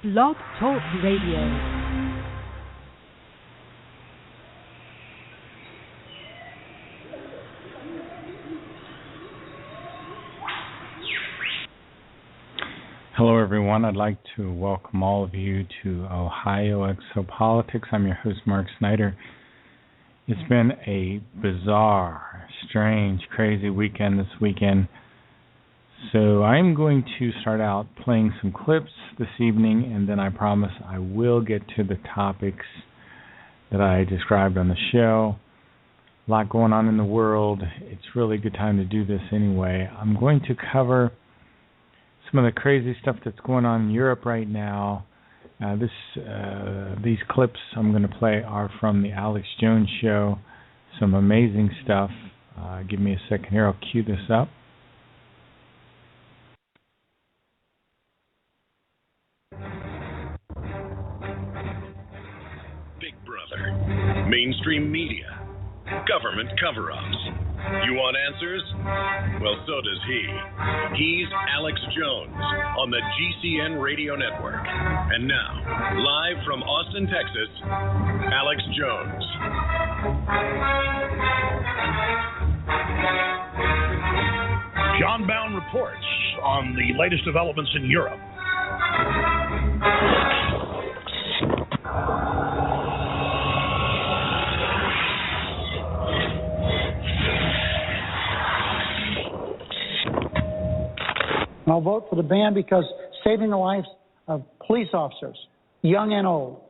Blog Talk Radio. Hello, everyone. I'd like to welcome all of you to Ohio Exopolitics. I'm your host, Mark Snyder. It's been a bizarre, strange, crazy weekend this weekend. So I'm going to start out playing some clips this evening, and then I promise I will get to the topics that I described on the show. A lot going on in the world. It's really a good time to do this anyway. I'm going to cover some of the crazy stuff that's going on in Europe right now. These clips I'm going to play are from the Alex Jones show. Some amazing stuff. Give me a second here. I'll cue this up. Big Brother, mainstream media, government cover-ups. You want answers? Well, so does he. He's Alex Jones on the GCN Radio Network. And now, live from Austin, Texas, Alex Jones. John Bound reports on the latest developments in Europe. I'll vote for the ban because saving the lives of police officers, young and old,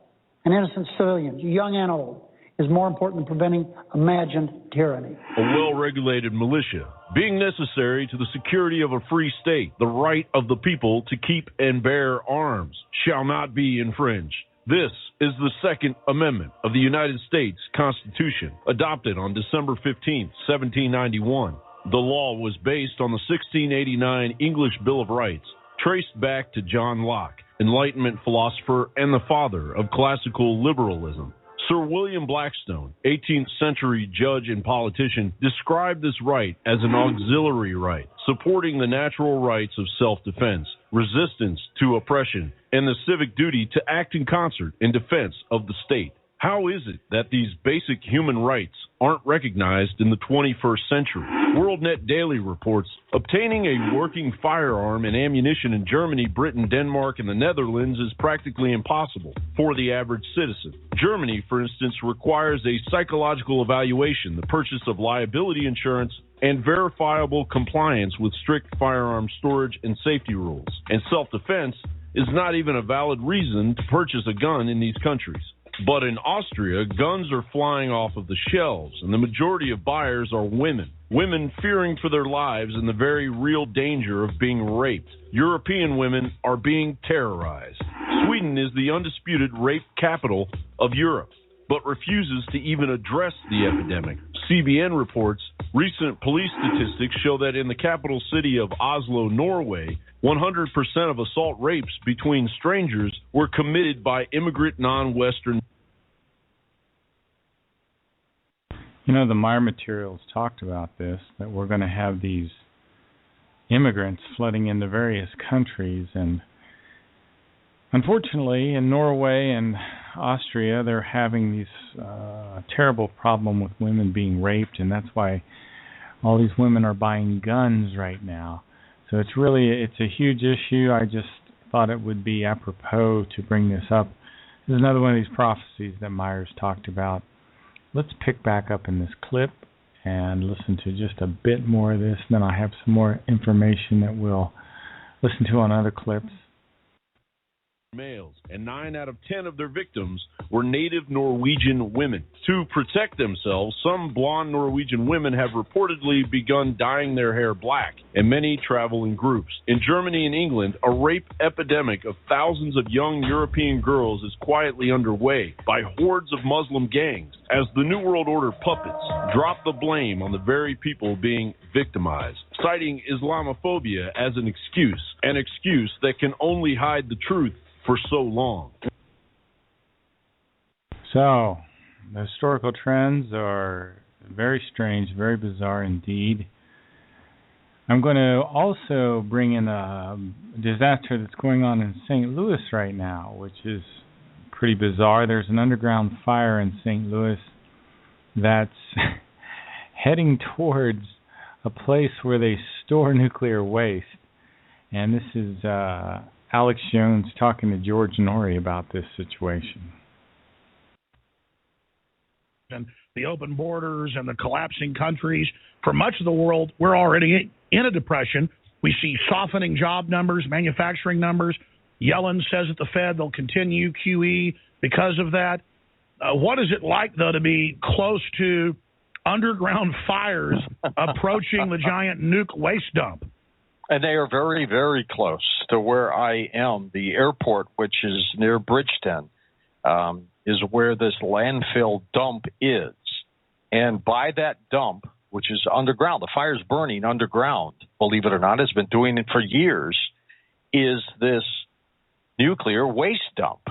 and innocent civilians, young and old, is more important than preventing imagined tyranny. A well-regulated militia being necessary to the security of a free state, the right of the people to keep and bear arms shall not be infringed. This is the Second Amendment of the United States Constitution, adopted on December 15, 1791. The law was based on the 1689 English Bill of Rights, traced back to John Locke, Enlightenment philosopher and the father of classical liberalism. Sir William Blackstone, 18th century judge and politician, described this right as an auxiliary right, supporting the natural rights of self-defense, resistance to oppression, and the civic duty to act in concert in defense of the state. How is it that these basic human rights aren't recognized in the 21st century? WorldNet Daily reports obtaining a working firearm and ammunition in Germany, Britain, Denmark, and the Netherlands is practically impossible for the average citizen. Germany, for instance, requires a psychological evaluation, the purchase of liability insurance, and verifiable compliance with strict firearm storage and safety rules. And self-defense is not even a valid reason to purchase a gun in these countries. But in Austria, guns are flying off of the shelves, and the majority of buyers are women. Women fearing for their lives and the very real danger of being raped. European women are being terrorized. Sweden is the undisputed rape capital of Europe, but refuses to even address the epidemic. CBN reports recent police statistics show that in the capital city of Oslo, Norway, 100% of assault rapes between strangers were committed by immigrant non-Western. You know, the Meyer materials talked about this, that we're going to have these immigrants flooding into various countries. And unfortunately, in Norway and Austria, they're having these terrible problem with women being raped, and that's why all these women are buying guns right now. So it's a huge issue. I just thought it would be apropos to bring this up. This is another one of these prophecies that Myers talked about. Let's pick back up in this clip and listen to just a bit more of this. And then I have some more information that we'll listen to on other clips. Males, and 9 out of 10 of their victims were native Norwegian women. To protect themselves, some blonde Norwegian women have reportedly begun dyeing their hair black, and many travel in groups. In Germany and England, a rape epidemic of thousands of young European girls is quietly underway by hordes of Muslim gangs, as the New World Order puppets drop the blame on the very people being victimized, citing Islamophobia as an excuse that can only hide the truth for so long. So, the historical trends are very strange, very bizarre indeed. I'm going to also bring in a disaster that's going on in St. Louis right now, which is pretty bizarre. There's an underground fire in St. Louis that's heading towards a place where they store nuclear waste. And this is Alex Jones talking to George Norrie about this situation. And the open borders and the collapsing countries. For much of the world, we're already in a depression. We see softening job numbers, manufacturing numbers. Yellen says at the Fed they'll continue QE because of that. What is it like, though, to be close to underground fires approaching the giant nuke waste dump? And they are very, very close to where I am. The airport, which is near Bridgeton, is where this landfill dump is. And by that dump, which is underground, the fire's burning underground, believe it or not, has been doing it for years, is this nuclear waste dump.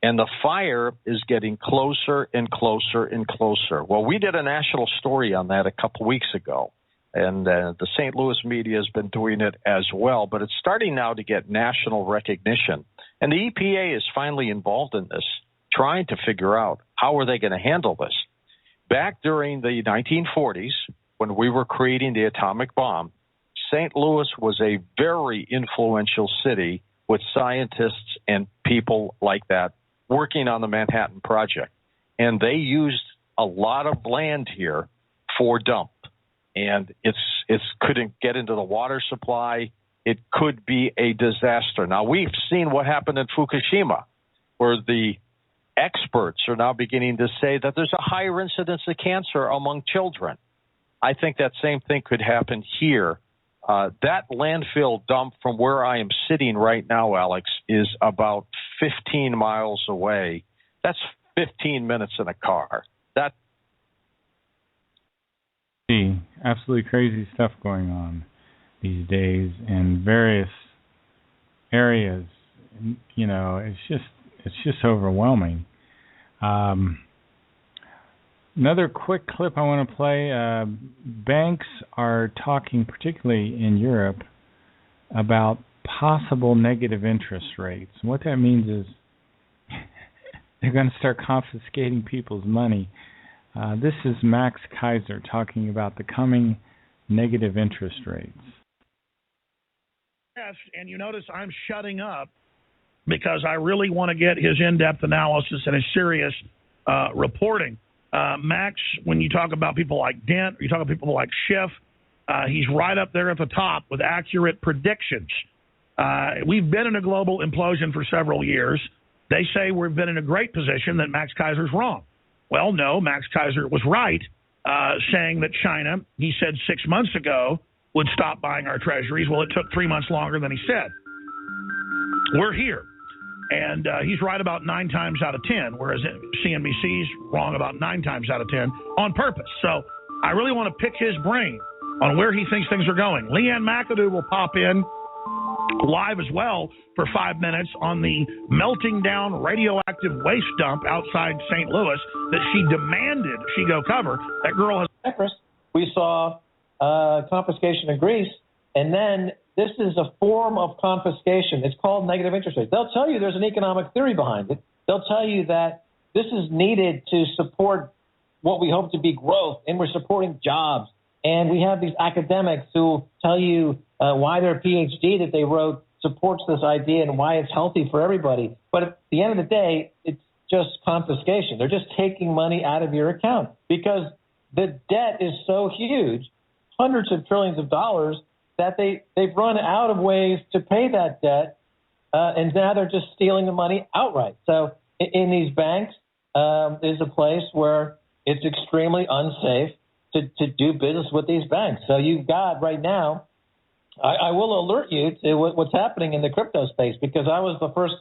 And the fire is getting closer and closer and closer. Well, we did a national story on that a couple weeks ago. And the St. Louis media has been doing it as well. But it's starting now to get national recognition. And the EPA is finally involved in this, trying to figure out how are they going to handle this. Back during the 1940s, when we were creating the atomic bomb, St. Louis was a very influential city with scientists and people like that working on the Manhattan Project. And they used a lot of land here for dump. And it's couldn't get into the water supply. It could be a disaster. Now, we've seen what happened in Fukushima, where the experts are now beginning to say that there's a higher incidence of cancer among children. I think that same thing could happen here. That landfill dump from where I am sitting right now, Alex, is about 15 miles away. That's 15 minutes in a car. That absolutely crazy stuff going on these days in various areas. You know, it's just overwhelming. Another quick clip I want to play. Banks are talking, particularly in Europe, about possible negative interest rates. And what that means is they're going to start confiscating people's money. This is Max Kaiser talking about the coming negative interest rates. Yes, and you notice I'm shutting up because I really want to get his in-depth analysis and his serious reporting. Max, when you talk about people like Dent, or you talk about people like Schiff, he's right up there at the top with accurate predictions. We've been in a global implosion for several years. They say we've been in a great position, that Max Kaiser's wrong. Well, no, Max Kaiser was right, saying that China, he said 6 months ago, would stop buying our treasuries. Well, it took 3 months longer than he said. We're here. And he's right about 9 times out of 10, whereas CNBC's wrong about 9 times out of 10 on purpose. So I really want to pick his brain on where he thinks things are going. Leanne McAdoo will pop in live as well for 5 minutes on the melting down radioactive waste dump outside St. Louis that she demanded she go cover. That girl has... We saw confiscation in Greece, and then this is a form of confiscation. It's called negative interest rates. They'll tell you there's an economic theory behind it. They'll tell you that this is needed to support what we hope to be growth, and we're supporting jobs. And we have these academics who tell you why their PhD that they wrote supports this idea and why it's healthy for everybody. But at the end of the day, it's just confiscation. They're just taking money out of your account because the debt is so huge, hundreds of trillions of dollars, that they've run out of ways to pay that debt, and now they're just stealing the money outright. So in these banks, is a place where it's extremely unsafe to do business with these banks. So you've got right now, I will alert you to what's happening in the crypto space, because I was the first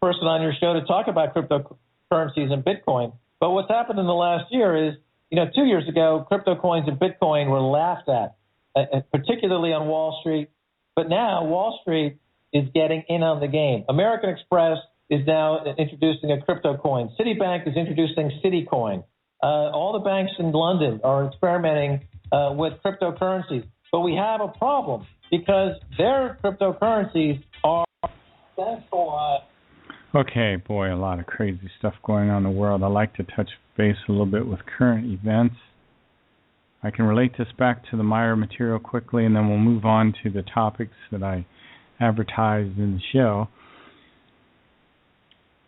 person on your show to talk about cryptocurrencies and Bitcoin. But what's happened in the last year is, 2 years ago, crypto coins and Bitcoin were laughed at, particularly on Wall Street. But now Wall Street is getting in on the game. American Express is now introducing a crypto coin. Citibank is introducing Citicoin. All the banks in London are experimenting with cryptocurrencies. But we have a problem because their cryptocurrencies are centralized. Okay, boy, a lot of crazy stuff going on in the world. I'd like to touch base a little bit with current events. I can relate this back to the Meyer material quickly, and then we'll move on to the topics that I advertised in the show.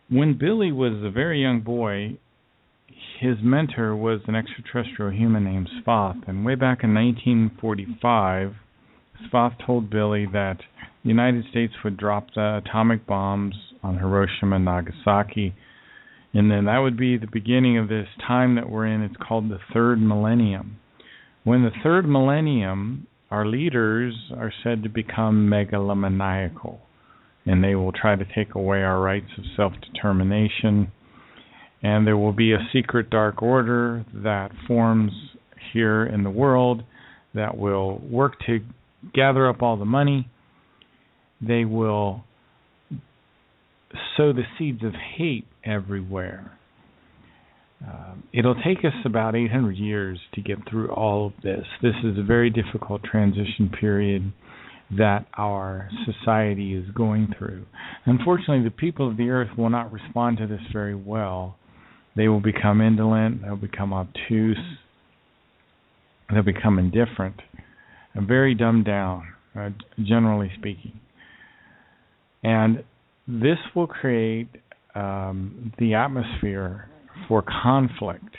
When Billy was a very young boy, his mentor was an extraterrestrial human named Spoth, and way back in 1945, Spoth told Billy that the United States would drop the atomic bombs on Hiroshima and Nagasaki, and then that would be the beginning of this time that we're in. It's called the third millennium. When the third millennium, our leaders are said to become megalomaniacal, and they will try to take away our rights of self-determination, and there will be a secret dark order that forms here in the world that will work to gather up all the money. They will sow the seeds of hate everywhere. It'll take us about 800 years to get through all of this. This is a very difficult transition period that our society is going through. Unfortunately, the people of the earth will not respond to this very well. They will become indolent, they'll become obtuse, they'll become indifferent, and very dumbed down, generally speaking. And this will create the atmosphere for conflict.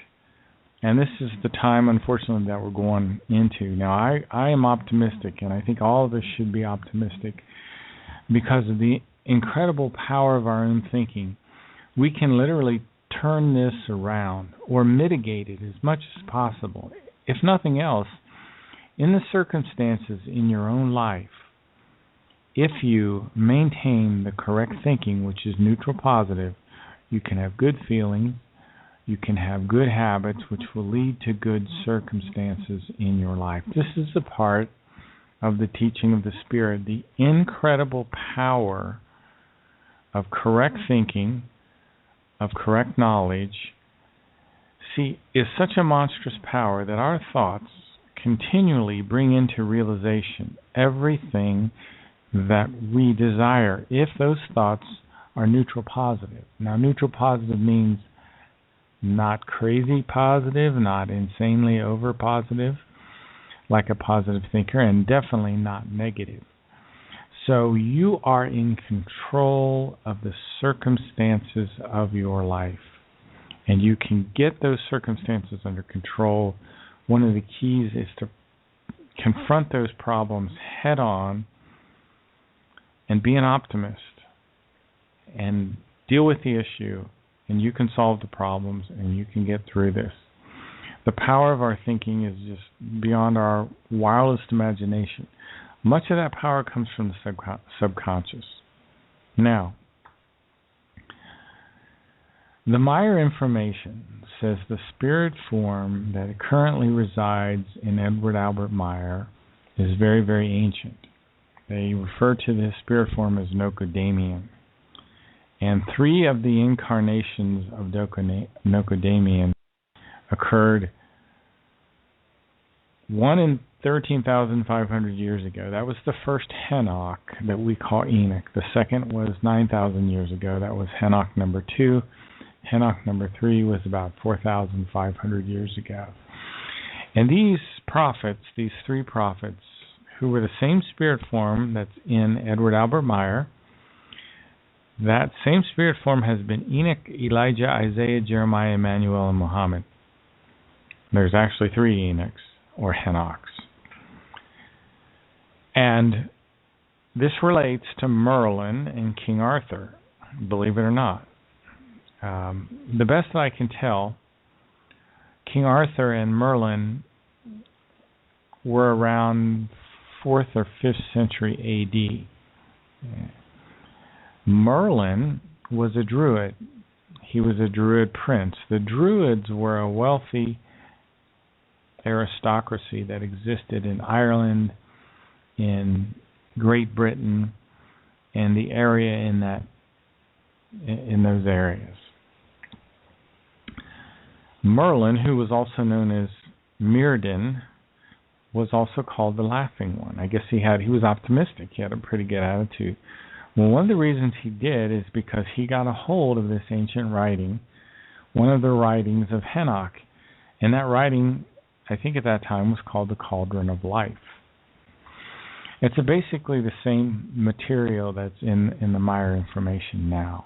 And this is the time, unfortunately, that we're going into. Now, I am optimistic, and I think all of us should be optimistic because of the incredible power of our own thinking. We can literally turn this around or mitigate it as much as possible. If nothing else, in the circumstances in your own life, if you maintain the correct thinking, which is neutral positive, you can have good feelings, you can have good habits, which will lead to good circumstances in your life. This is a part of the teaching of the Spirit, the incredible power of correct thinking, of correct knowledge. See, is such a monstrous power that our thoughts continually bring into realization everything that we desire, if those thoughts are neutral positive. Now, neutral positive means not crazy positive, not insanely over positive, like a positive thinker, and definitely not negative. So you are in control of the circumstances of your life, and you can get those circumstances under control. One of the keys is to confront those problems head on and be an optimist and deal with the issue, and you can solve the problems and you can get through this. The power of our thinking is just beyond our wildest imagination. Much of that power comes from the subconscious. Now, the Meyer information says the spirit form that currently resides in Edward Albert Meyer is very, very ancient. They refer to this spirit form as Nocodamian. And 3 of the incarnations of Nocodamian occurred, one in 13,500 years ago. That was the first Henoch that we call Enoch. The second was 9,000 years ago. That was Henoch number 2. Henoch number 3 was about 4,500 years ago. And these prophets, these 3 prophets, who were the same spirit form that's in Edward Albert Meyer, that same spirit form has been Enoch, Elijah, Isaiah, Jeremiah, Emmanuel, and Muhammad. There's actually 3 Enochs, or Henochs. And this relates to Merlin and King Arthur, believe it or not. The best that I can tell, King Arthur and Merlin were around 4th or 5th century A.D. Merlin was a Druid. He was a Druid prince. The Druids were a wealthy aristocracy that existed in Ireland, in Great Britain, and the area in those areas. Merlin, who was also known as Mirrodin, was also called the laughing one. I guess he was optimistic. He had a pretty good attitude. Well, one of the reasons he did is because he got a hold of this ancient writing, one of the writings of Enoch. And that writing, I think at that time, was called the Cauldron of Life. It's basically the same material that's in the Meyer information now.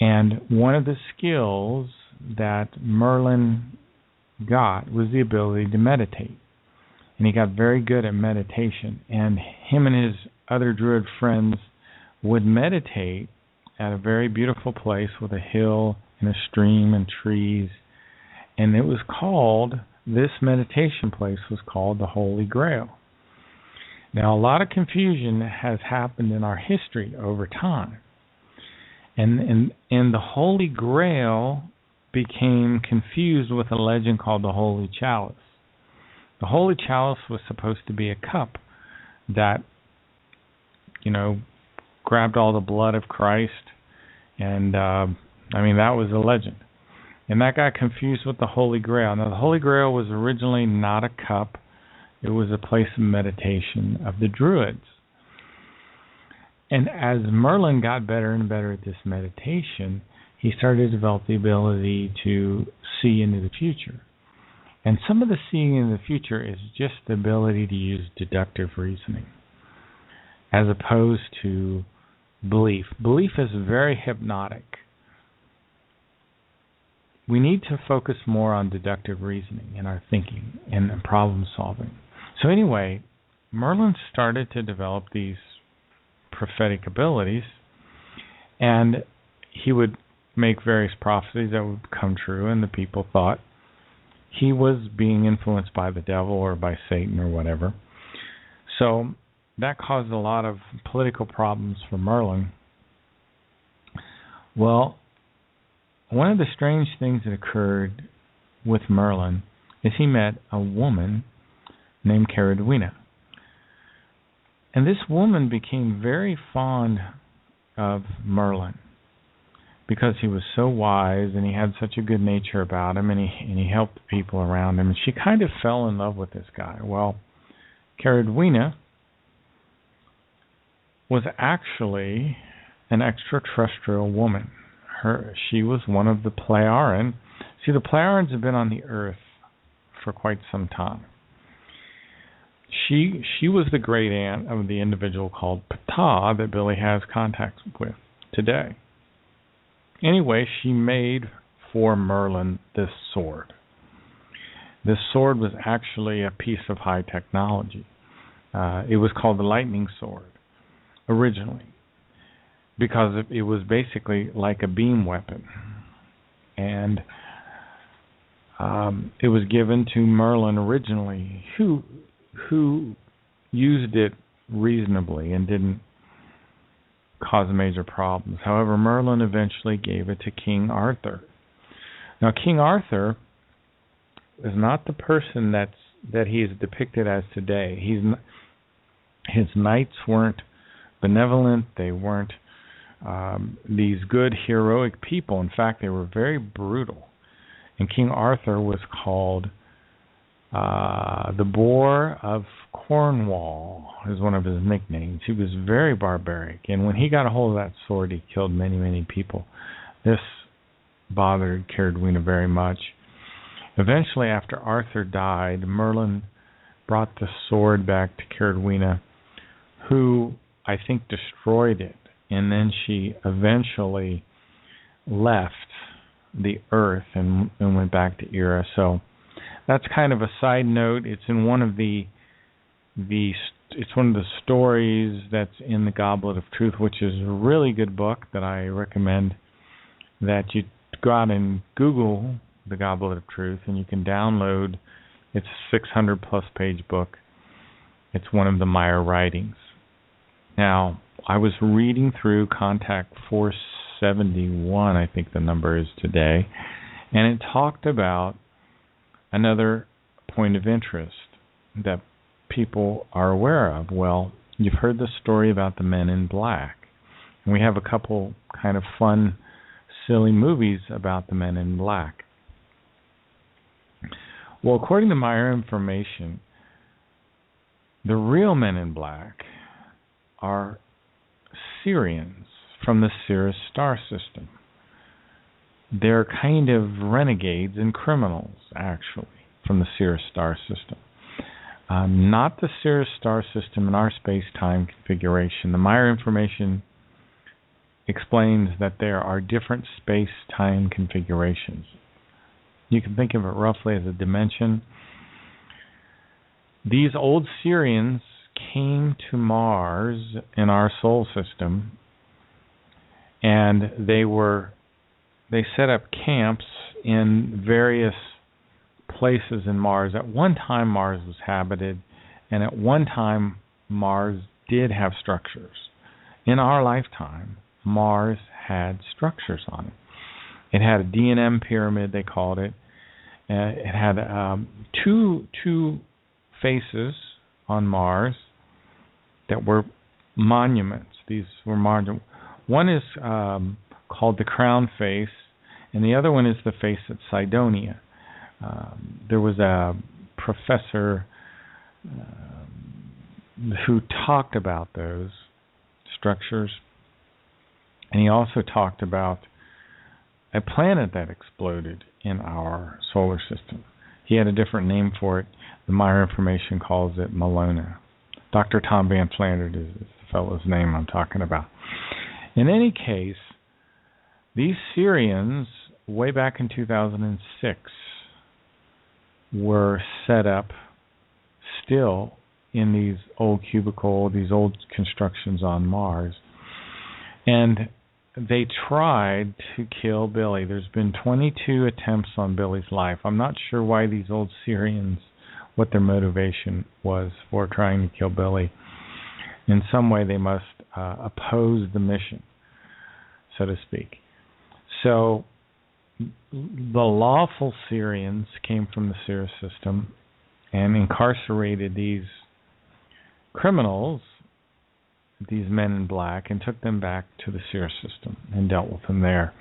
And one of the skills that Merlin got was the ability to meditate. And he got very good at meditation. And him and his other druid friends would meditate at a very beautiful place with a hill and a stream and trees. And it was called, this meditation place was called the Holy Grail. Now, a lot of confusion has happened in our history over time. And the Holy Grail became confused with a legend called the Holy Chalice. The Holy Chalice was supposed to be a cup that, grabbed all the blood of Christ. And, that was a legend. And that got confused with the Holy Grail. Now, the Holy Grail was originally not a cup. It was a place of meditation of the Druids. And as Merlin got better and better at this meditation, he started to develop the ability to see into the future. And some of the seeing into the future is just the ability to use deductive reasoning, as opposed to belief. Belief is very hypnotic. We need to focus more on deductive reasoning in our thinking and problem solving. So anyway, Merlin started to develop these prophetic abilities, and he would make various prophecies that would come true, and the people thought he was being influenced by the devil or by Satan or whatever. So that caused a lot of political problems for Merlin. Well, one of the strange things that occurred with Merlin is he met a woman named Caradwina. And this woman became very fond of Merlin because he was so wise and he had such a good nature about him, and he helped the people around him. And she kind of fell in love with this guy. Well, Caradwina was actually an extraterrestrial woman. She was one of the Pleiaren. See, the Pleiarens have been on the Earth for quite some time. She was the great aunt of the individual called Ptah that Billy has contact with today. Anyway, she made for Merlin this sword. This sword was actually a piece of high technology. It was called the Lightning Sword originally, because it was basically like a beam weapon. And it was given to Merlin originally, who used it reasonably and didn't cause major problems. However, Merlin eventually gave it to King Arthur. Now, King Arthur is not the person that he is depicted as today. His knights weren't benevolent. They weren't these good, heroic people. In fact, they were very brutal. And King Arthur was called the Boar of Cornwall, is one of his nicknames. He was very barbaric, and when he got a hold of that sword, he killed many, many people. This bothered Caradwina very much. Eventually, after Arthur died, Merlin brought the sword back to Caradwina, who I think destroyed it, and then she eventually left the Earth and went back to Era. So that's kind of a side note. It's in one of the stories that's in the Goblet of Truth, which is a really good book that I recommend that you go out and Google the Goblet of Truth, and you can download. It's a 600 plus page book. It's one of the Meyer writings. Now, I was reading through Contact 471, I think the number is today, and it talked about another point of interest that people are aware of. Well, you've heard the story about the Men in Black. And we have a couple kind of fun, silly movies about the Men in Black. Well, according to Meyer information, The real men in black are Sirians from the Sirius star system. They're kind of renegades and criminals, actually, from the Sirius star system. Not the Sirius star system in our space-time configuration. The Meyer information explains that there are different space-time configurations. You can think of it roughly as a dimension. These old Sirians came to Mars in our solar system, and they set up camps in various places in Mars. At one time, Mars was habited, and at one time, Mars did have structures. In our lifetime, Mars had structures on it. It had a D&M pyramid, they called it. It had two faces on Mars that were monuments. These were monuments. One is called the crown face, and the other one is the face at Cydonia. There was a professor who talked about those structures, and he also talked about a planet that exploded in our solar system. He had a different name for it. The Meyer information calls it Malona. Dr. Tom Van Flandert is the fellow's name I'm talking about. In any case, these Sirians, way back in 2006, were set up still in these old these old constructions on Mars. And they tried to kill Billy. There's been 22 attempts on Billy's life. I'm not sure why these old Sirians, what their motivation was for trying to kill Billy. In some way, they must oppose the mission, so to speak. So the lawful Sirians came from the Sirius system and incarcerated these criminals, these men in black, and took them back to the Sirius system and dealt with them there.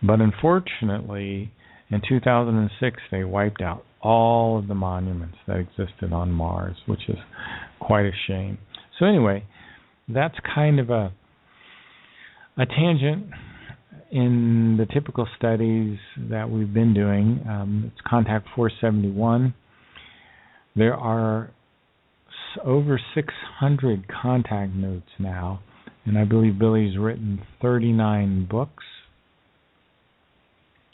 But unfortunately, in 2006, they wiped out all of the monuments that existed on Mars, which is quite a shame. So anyway, that's kind of a tangent in the typical studies that we've been doing. It's Contact 471. There are over 600 contact notes now, and I believe Billy's written 39 books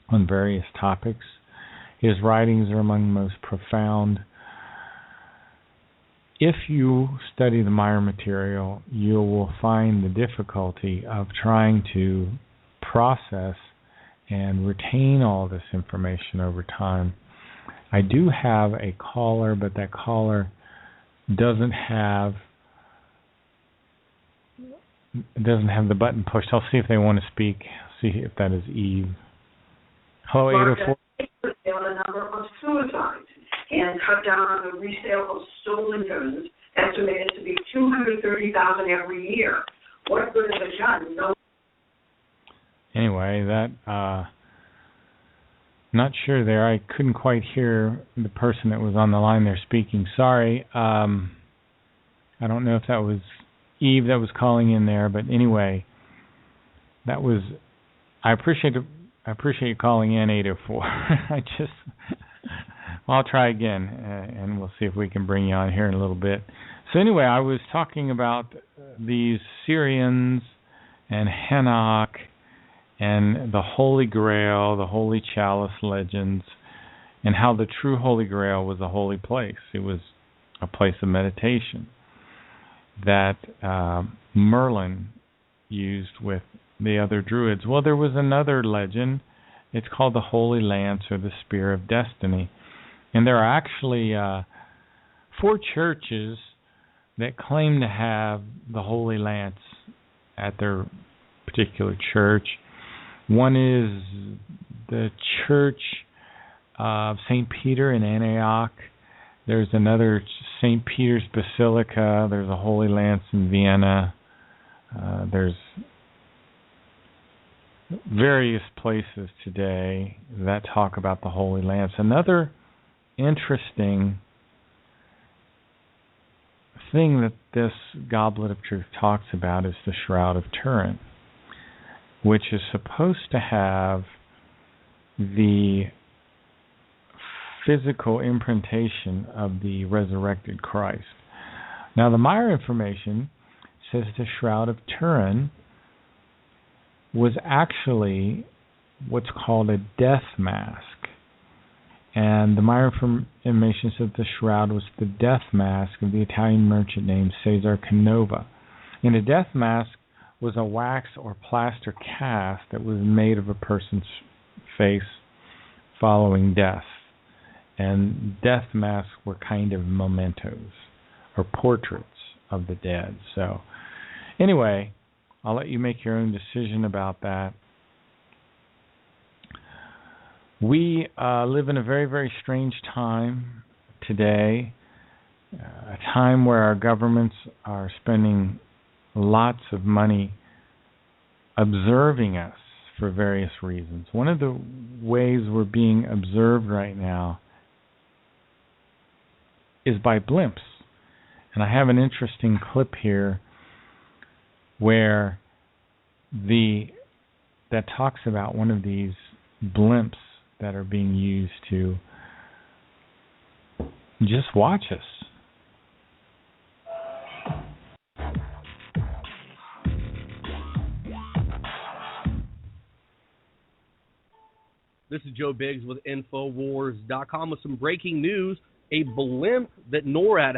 on various topics. His writings are among the most profound. If you study the Meyer material, you will find the difficulty of trying to process and retain all this information over time. I do have a caller, but that caller doesn't have the button pushed. I'll see if they want to speak. See if that is Eve. Hello, 804. On the number of suicides and cut down on the resale of stolen guns, estimated to be 230,000 every year. What good is a gun? No. Anyway, that not sure there. I couldn't quite hear the person that was on the line there speaking. Sorry. I don't know if that was Eve that was calling in there, but anyway, that was. I appreciate you calling in, 804. I'll try again, and we'll see if we can bring you on here in a little bit. So anyway, I was talking about these Sirians and Henoch and the Holy Grail, the Holy Chalice legends, and how the true Holy Grail was a holy place. It was a place of meditation that Merlin used with the other druids. Well, there was another legend. It's called the Holy Lance or the Spear of Destiny. And there are actually 4 churches that claim to have the Holy Lance at their particular church. One is the Church of St. Peter in Antioch. There's another St. Peter's Basilica. There's a Holy Lance in Vienna. There's various places today that talk about the Holy Lance. Another interesting thing that this Goblet of Truth talks about is the Shroud of Turin, which is supposed to have the physical imprintation of the resurrected Christ. Now, the Meyer information says the Shroud of Turin was actually what's called a death mask. And the Meyer information says the shroud was the death mask of the Italian merchant named Cesare Canova. And a death mask was a wax or plaster cast that was made of a person's face following death. And death masks were kind of mementos or portraits of the dead. So anyway, I'll let you make your own decision about that. We live in a very, very strange time today, a time where our governments are spending lots of money observing us for various reasons. One of the ways we're being observed right now is by blimps. And I have an interesting clip here where that talks about one of these blimps that are being used to just watch us. This is Joe Biggs with Infowars.com with some breaking news. A blimp that NORAD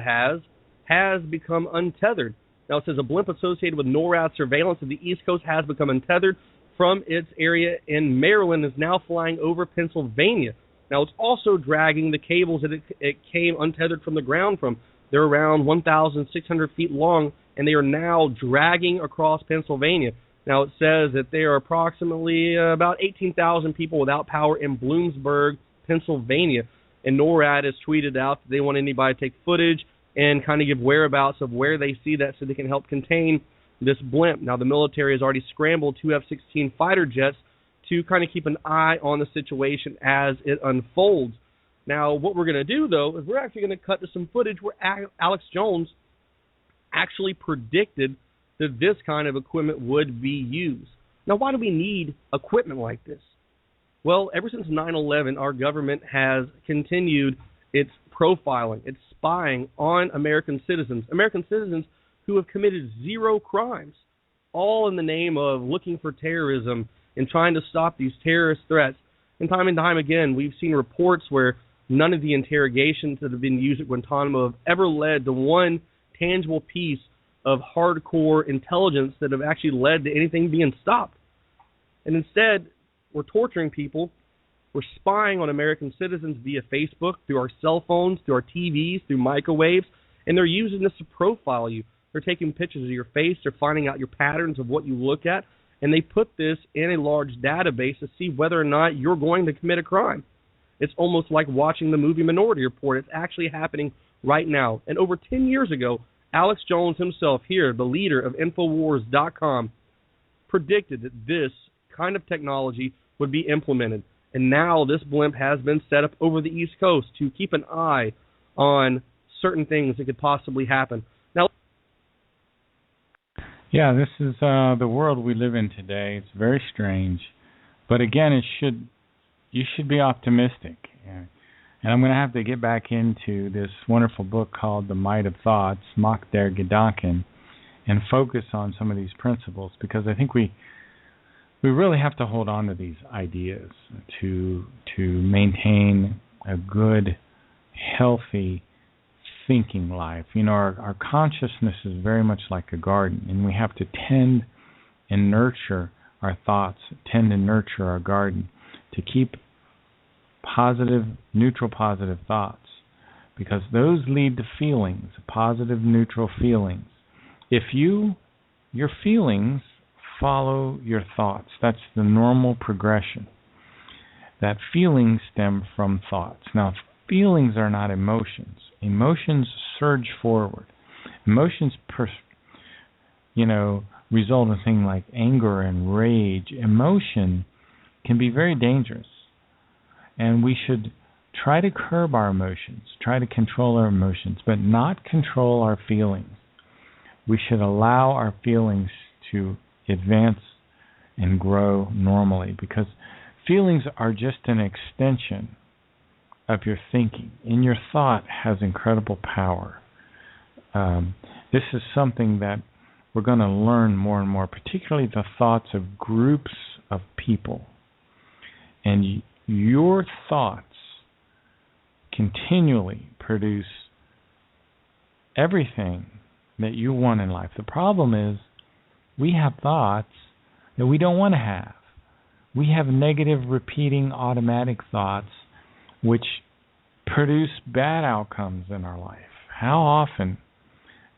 has become untethered. Now, it says a blimp associated with NORAD surveillance of the East Coast has become untethered from its area in Maryland, is now flying over Pennsylvania. Now, it's also dragging the cables that it came untethered from the ground from. They're around 1,600 feet long, and they are now dragging across Pennsylvania. Now, it says that there are approximately about 18,000 people without power in Bloomsburg, Pennsylvania. And NORAD has tweeted out that they want anybody to take footage and kind of give whereabouts of where they see that so they can help contain this blimp. Now, the military has already scrambled 2 F-16 fighter jets to kind of keep an eye on the situation as it unfolds. Now, what we're going to do, though, is we're actually going to cut to some footage where Alex Jones actually predicted that this kind of equipment would be used. Now, why do we need equipment like this? Well, ever since 9/11, our government has continued its profiling, its spying on American citizens who have committed zero crimes, all in the name of looking for terrorism and trying to stop these terrorist threats. And time again, we've seen reports where none of the interrogations that have been used at Guantanamo have ever led to one tangible piece of hardcore intelligence that have actually led to anything being stopped. And instead, we're torturing people. We're spying on American citizens via Facebook, through our cell phones, through our TVs, through microwaves, and they're using this to profile you. They're taking pictures of your face. They're finding out your patterns of what you look at, and they put this in a large database to see whether or not you're going to commit a crime. It's almost like watching the movie Minority Report. It's actually happening right now. And over 10 years ago, Alex Jones himself here, the leader of Infowars.com, predicted that this kind of technology would be implemented. And now this blimp has been set up over the East Coast to keep an eye on certain things that could possibly happen. Now, yeah, this is the world we live in today. It's very strange. But again, you should be optimistic. And I'm going to have to get back into this wonderful book called The Might of Thoughts, Macht der Gedanken, and focus on some of these principles, because I think we really have to hold on to these ideas to maintain a good, healthy thinking life. You know, our consciousness is very much like a garden, and we have to tend and nurture our thoughts, tend and nurture our garden to keep positive, neutral, positive thoughts, because those lead to feelings, positive, neutral feelings. If your feelings follow your thoughts, that's the normal progression. That feelings stem from thoughts. Now, feelings are not emotions. Emotions surge forward. Emotions, result in things like anger and rage. Emotion can be very dangerous, and we should try to curb our emotions, try to control our emotions, but not control our feelings. We should allow our feelings to advance and grow normally, because feelings are just an extension of your thinking, and your thought has incredible power. This is something that we're going to learn more and more, particularly the thoughts of groups of people. And your thoughts continually produce everything that you want in life. The problem is we have thoughts that we don't want to have. We have negative, repeating, automatic thoughts which produce bad outcomes in our life. How often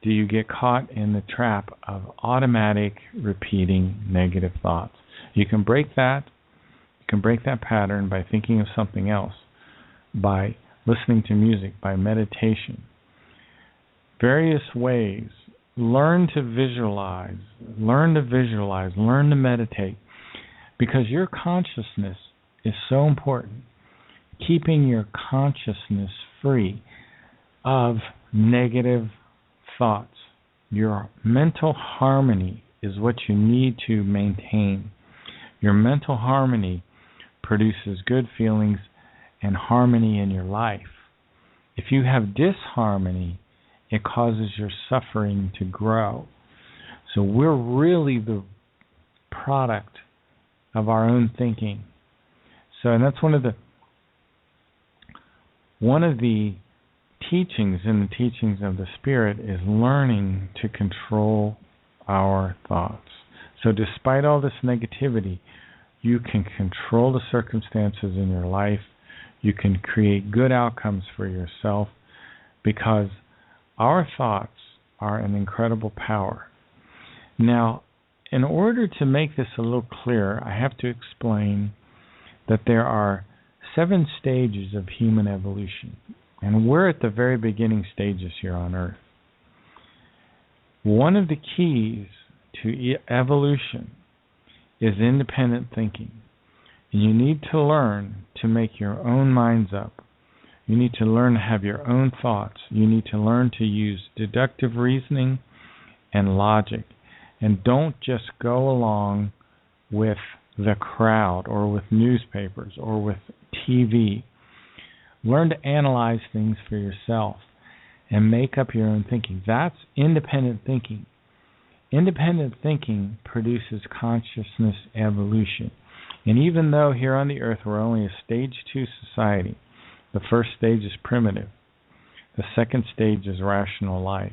do you get caught in the trap of automatic, repeating, negative thoughts? You can break that. You can break that pattern by thinking of something else, by listening to music, by meditation. Various ways. Learn to visualize, learn to meditate, because your consciousness is so important. Keeping your consciousness free of negative thoughts. Your mental harmony is what you need to maintain. Your mental harmony produces good feelings and harmony in your life. If you have disharmony, it causes your suffering to grow. So we're really the product of our own thinking. So, and that's one of the teachings in the teachings of the Spirit is learning to control our thoughts. So despite all this negativity, you can control the circumstances in your life. You can create good outcomes for yourself, because our thoughts are an incredible power. Now, in order to make this a little clearer, I have to explain that there are 7 stages of human evolution, and we're at the very beginning stages here on Earth. One of the keys to evolution is independent thinking, and you need to learn to make your own minds up. You need to learn to have your own thoughts. You need to learn to use deductive reasoning and logic. And don't just go along with the crowd or with newspapers or with TV. Learn to analyze things for yourself and make up your own thinking. That's independent thinking. Independent thinking produces consciousness evolution. And even though here on the earth we're only a stage 2 society, the first stage is primitive. The second stage is rational life.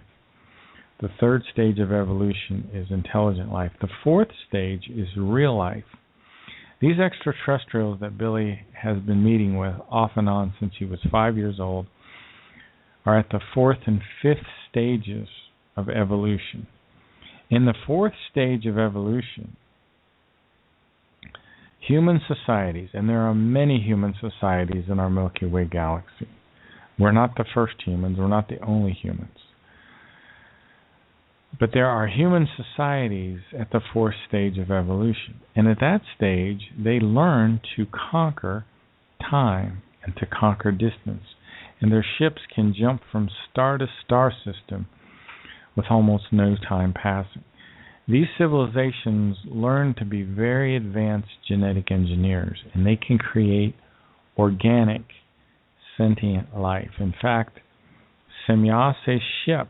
The third stage of evolution is intelligent life. The fourth stage is real life. These extraterrestrials that Billy has been meeting with off and on since he was 5 years old are at the fourth and fifth stages of evolution. In the fourth stage of evolution, human societies, and there are many human societies in our Milky Way galaxy. We're not the first humans, we're not the only humans. But there are human societies at the fourth stage of evolution. And at that stage, they learn to conquer time and to conquer distance. And their ships can jump from star to star system with almost no time passing. These civilizations learn to be very advanced genetic engineers, and they can create organic, sentient life. In fact, Semyase's ship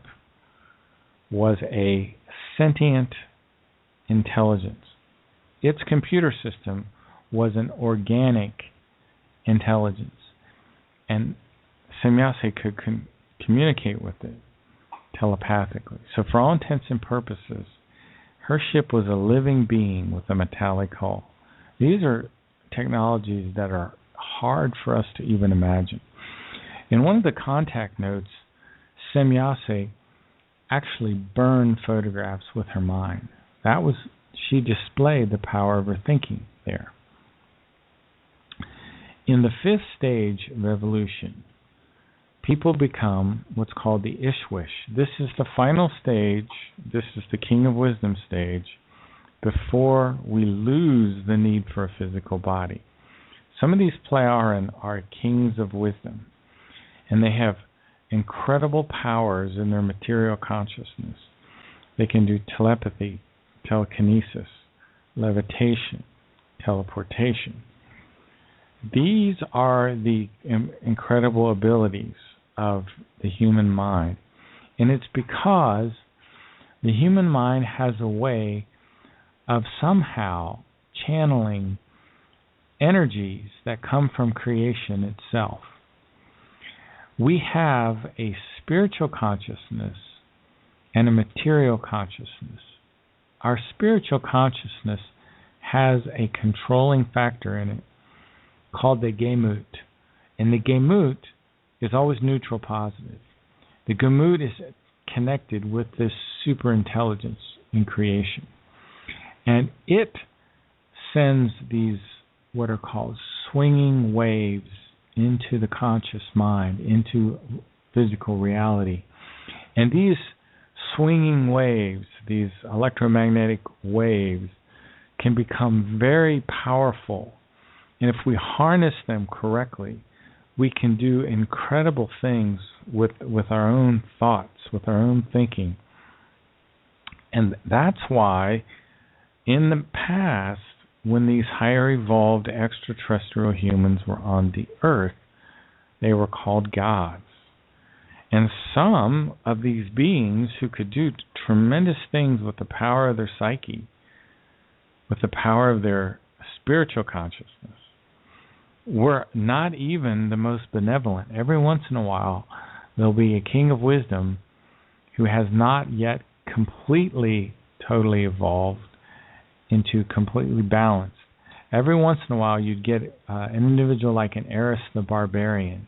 was a sentient intelligence. Its computer system was an organic intelligence, and Semyase could communicate with it telepathically. So for all intents and purposes, her ship was a living being with a metallic hull. These are technologies that are hard for us to even imagine. In one of the contact notes, Semyase actually burned photographs with her mind. She displayed the power of her thinking there. In the fifth stage of evolution, people become what's called the Ishwish. This is the final stage. This is the King of Wisdom stage before we lose the need for a physical body. Some of these Plejaren are kings of wisdom, and they have incredible powers in their material consciousness. They can do telepathy, telekinesis, levitation, teleportation. These are the incredible abilities of the human mind. And it's because the human mind has a way of somehow channeling energies that come from creation itself. We have a spiritual consciousness and a material consciousness. Our spiritual consciousness has a controlling factor in it called the Gemut. And the Gemut is always neutral positive. The Gemut is connected with this superintelligence in creation. And it sends these what are called swinging waves into the conscious mind, into physical reality. And these swinging waves, these electromagnetic waves, can become very powerful. And if we harness them correctly, we can do incredible things with our own thoughts, with our own thinking. And that's why in the past, when these higher evolved extraterrestrial humans were on the earth, they were called gods. And some of these beings who could do tremendous things with the power of their psyche, with the power of their spiritual consciousness, were not even the most benevolent. Every once in a while, there'll be a king of wisdom who has not yet completely, totally evolved into completely balanced. Every once in a while, you'd get an individual like an Eris the Barbarian.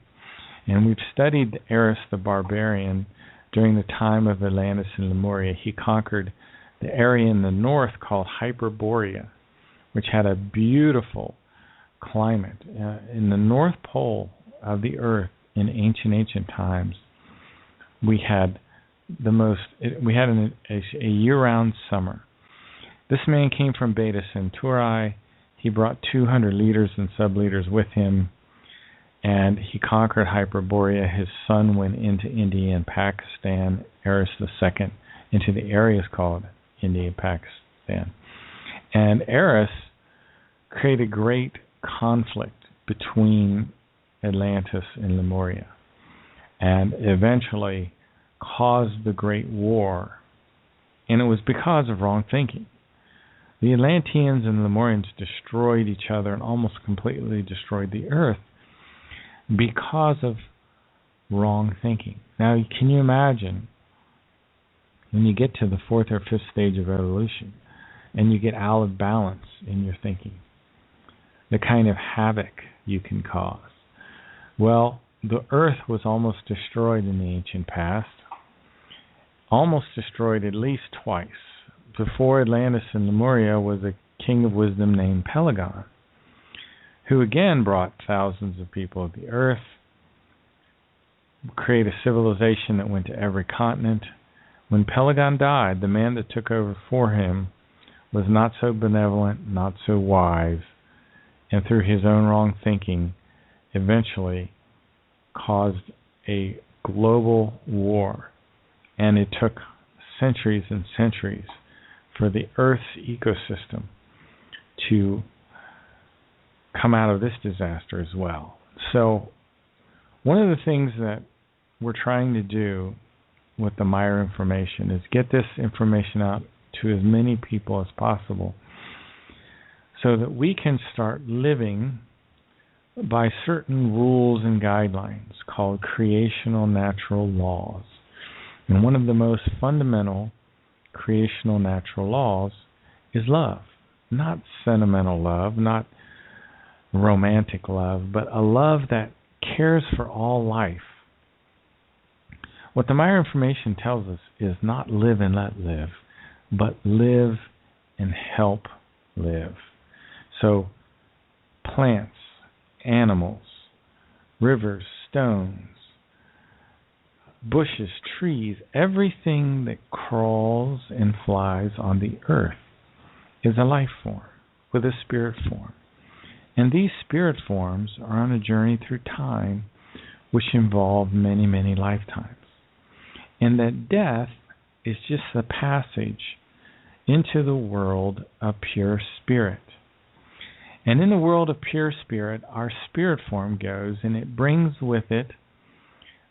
And we've studied Eris the Barbarian during the time of Atlantis and Lemuria. He conquered the area in the north called Hyperborea, which had a beautiful climate. In the North Pole of the Earth in ancient times, we had a year-round summer. This man came from Beta Centauri. He brought 200 leaders and sub-leaders with him, and he conquered Hyperborea. His son went into India and Pakistan, Eris II, into the areas called India and Pakistan. And Eris created great conflict between Atlantis and Lemuria, and eventually caused the Great War. And it was because of wrong thinking. The Atlanteans and Lemurians destroyed each other and almost completely destroyed the Earth because of wrong thinking. Now, can you imagine when you get to the fourth or fifth stage of evolution and you get out of balance in your thinking, the kind of havoc you can cause? Well, the Earth was almost destroyed in the ancient past, almost destroyed at least twice. Before Atlantis and Lemuria was a king of wisdom named Pelagon, who again brought thousands of people to the Earth, created a civilization that went to every continent. When Pelagon died, the man that took over for him was not so benevolent, not so wise, and through his own wrong thinking, eventually caused a global war. And it took centuries and centuries for the Earth's ecosystem to come out of this disaster as well. So one of the things that we're trying to do with the Meyer information is get this information out to as many people as possible so that we can start living by certain rules and guidelines called creational natural laws. And one of the most fundamental creational natural laws is love. Not sentimental love, not romantic love, but a love that cares for all life. What the Meyer information tells us is not live and let live, but live and help live. So plants, animals, rivers, stones, bushes, trees, everything that crawls and flies on the earth is a life form with a spirit form. And these spirit forms are on a journey through time which involve many, many lifetimes. And that death is just the passage into the world of pure spirit. And in the world of pure spirit, our spirit form goes, and it brings with it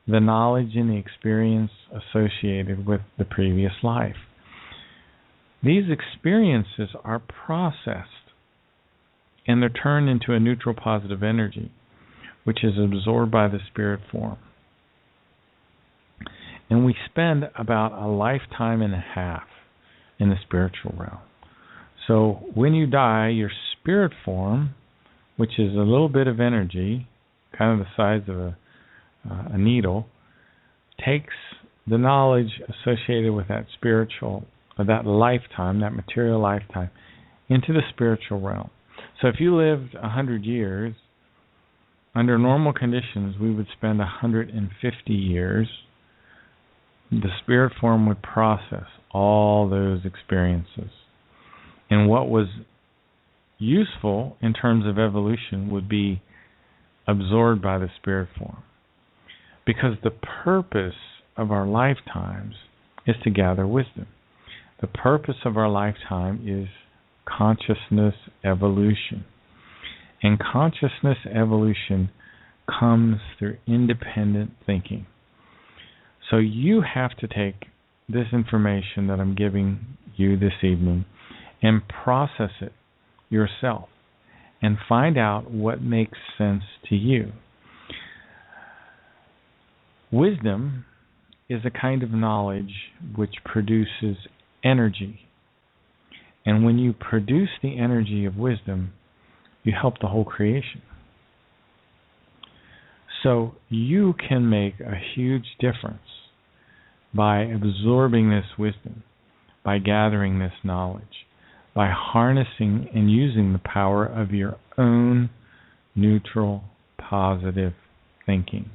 the knowledge and the experience associated with the previous life. These experiences are processed, and they're turned into a neutral positive energy, which is absorbed by the spirit form. And we spend about a lifetime and a half in the spiritual realm. So when you die, your spirit form, which is a little bit of energy, kind of the size of a needle, takes the knowledge associated with that spiritual, or that lifetime, that material lifetime, into the spiritual realm. So if you lived 100 years, under normal conditions, we would spend 150 years. The spirit form would process all those experiences. And what was useful in terms of evolution would be absorbed by the spirit form. Because the purpose of our lifetimes is to gather wisdom. The purpose of our lifetime is consciousness evolution. And consciousness evolution comes through independent thinking. So you have to take this information that I'm giving you this evening and process it yourself and find out what makes sense to you. Wisdom is a kind of knowledge which produces energy. And when you produce the energy of wisdom, you help the whole creation. So you can make a huge difference by absorbing this wisdom, by gathering this knowledge, by harnessing and using the power of your own neutral, positive thinking.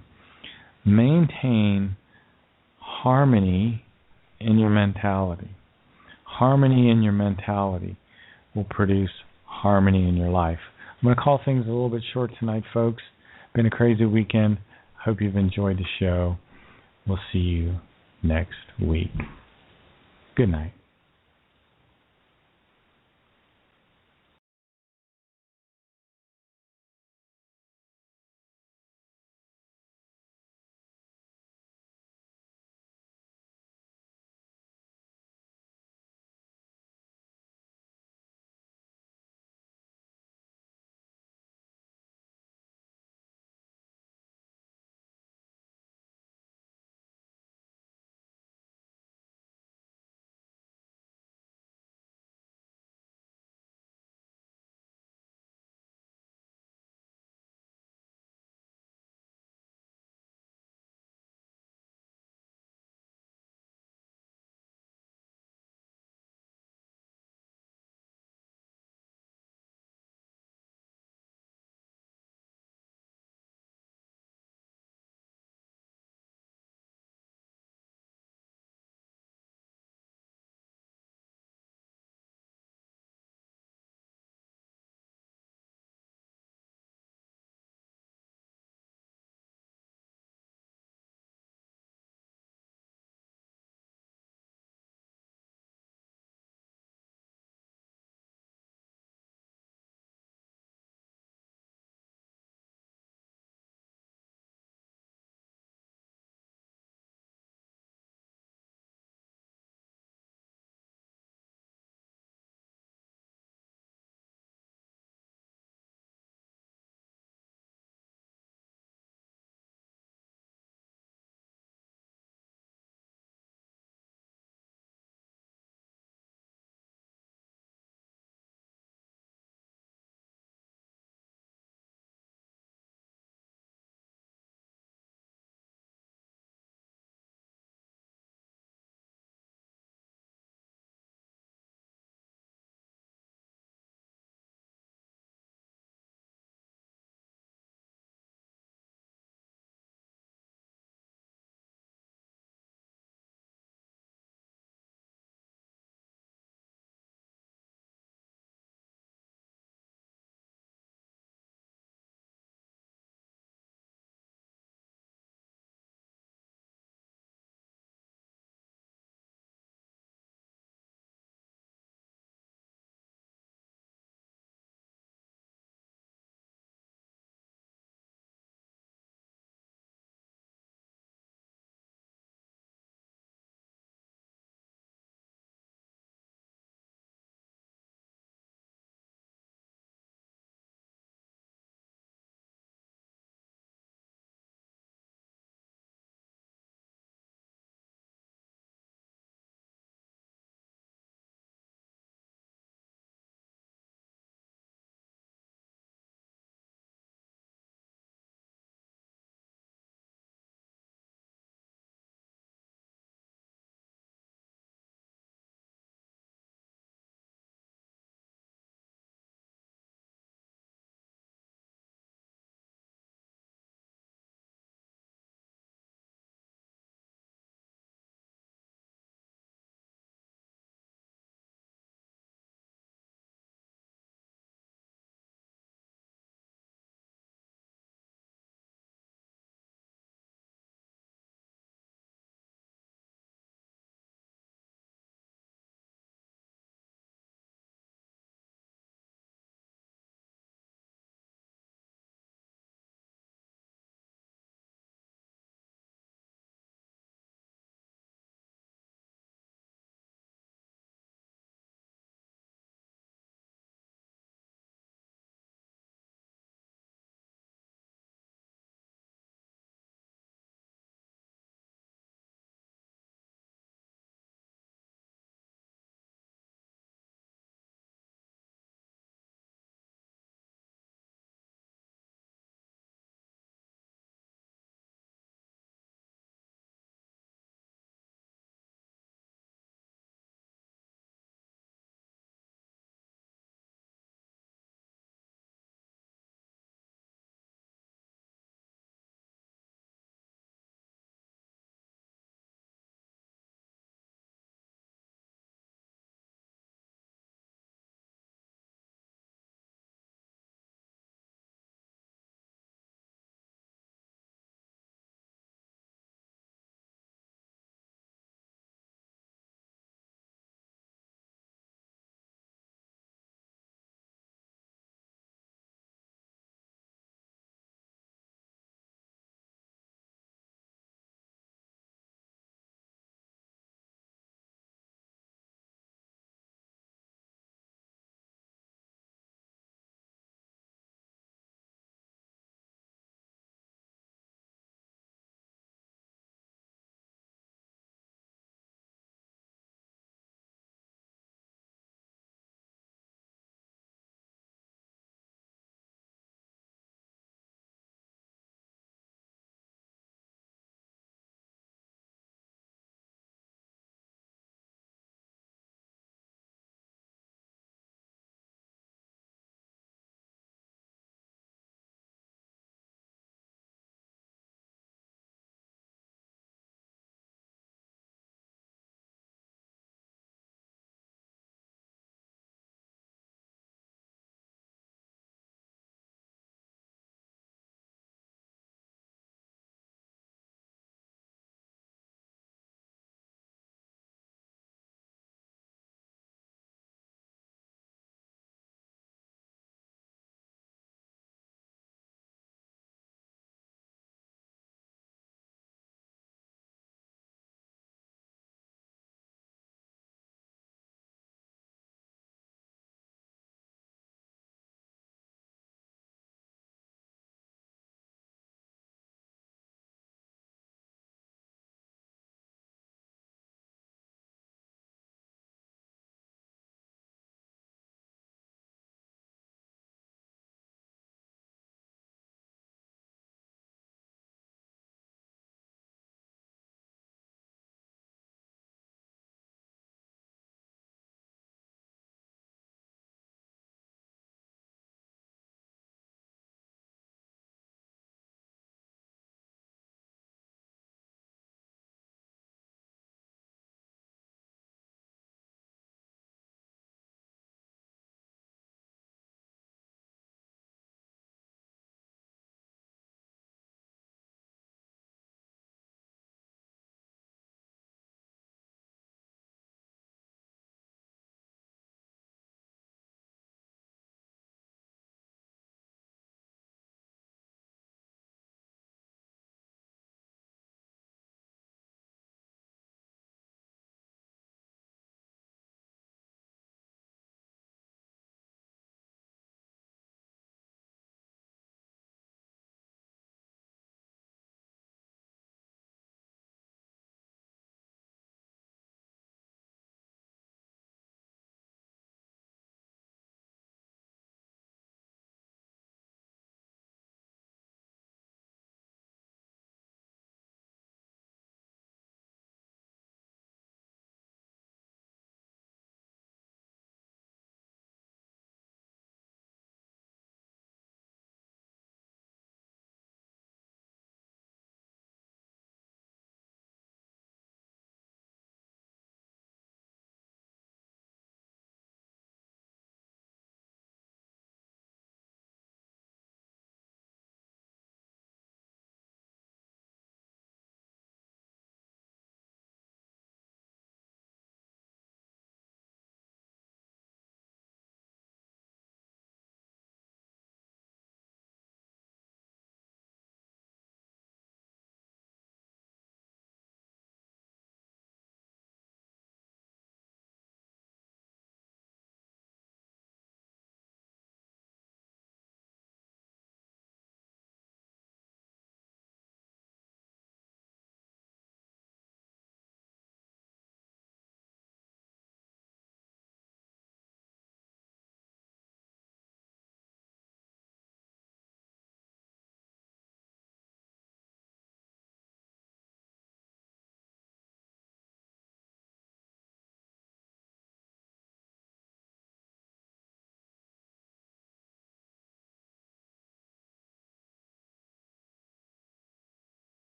Maintain harmony in your mentality. Harmony in your mentality will produce harmony in your life. I'm going to call things a little bit short tonight, folks. Been a crazy weekend. Hope you've enjoyed the show. We'll see you next week. Good night.